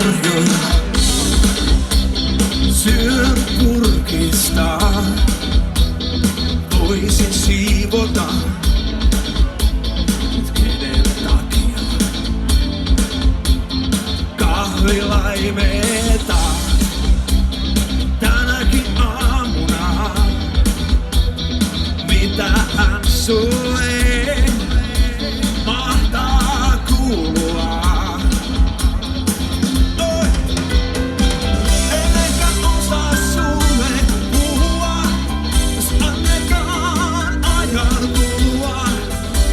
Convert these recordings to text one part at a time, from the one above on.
varjon syön purkista. Voisin siivota, mut kenen takia kahvilaimeeta tänäkin aamuna. Mitähän sulle mahtaa kuulua? En ehkä osaa sulle puhua, jos annetaan ajan kulua.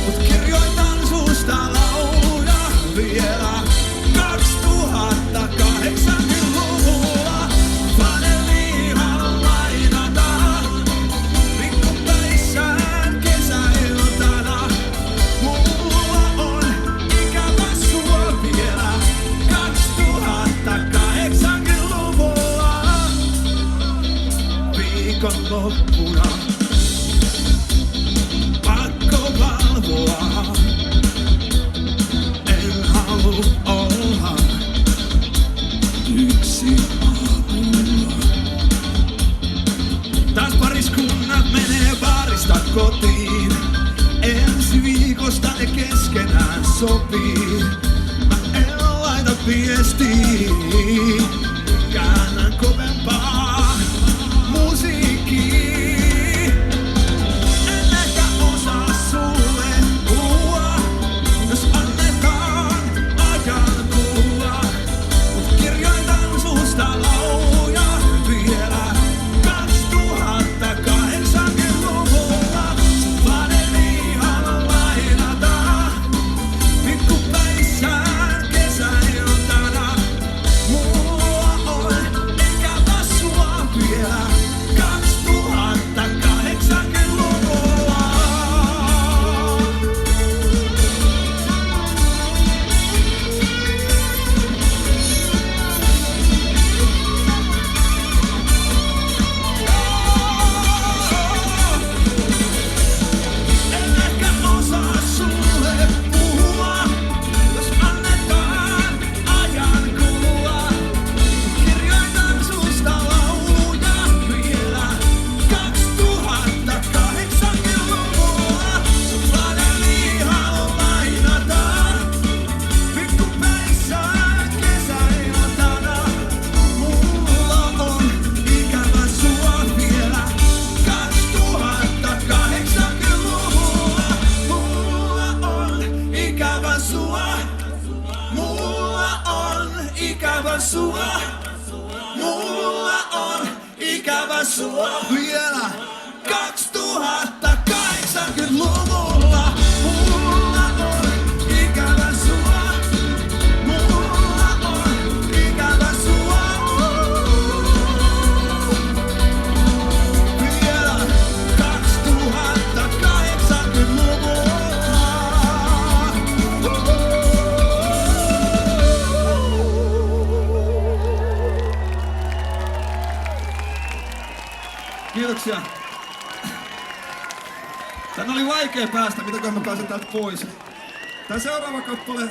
Mut kirjoitan susta lauluja vielä 2080-luvulla. Vaneliihan lainataan pikkupäissään kesäiltana. Mulla on ikävä sua vielä 2080-luvulla. Viikonloppuna pakko valvoa. En halua olla yksin aamulla. Taas pariskunnat menee baarista kotiin. Ensi viikosta ne keskenään sopii. Mä en laita viestiä, käännän kovempaa musiikkia. En ehkä osaa sulle puhua, jos annetaan ajan kulua. Mut kirjoitan susta lauluja vielä 2080-luvulla. Sun vaneliihan lainataan pikkupäissään kesäiltana. Mulla on ikävä sua vielä 2080-luvulla. En ehkä osaa sulle puhua, jos annetaan ajan kulua. Kirjoitan susta lauluja vielä 2080-luvulla. Sun vaneliihan lainataan pikkupäissään kesäiltana. Mulla on ikävä sua vielä 2080-luvulla. Mulla on ikävä sua. Mulla on ikävä sua. Mulla on ikävä sua vielä 2080-luvulla. Mulla on ikävä sua. Mulla on ikävä sua vielä 2080-luvulla. Kiitoksia. Tänne oli vaikea päästä, mitäkö mä pääsen täältä pois. Tää seuraava kappale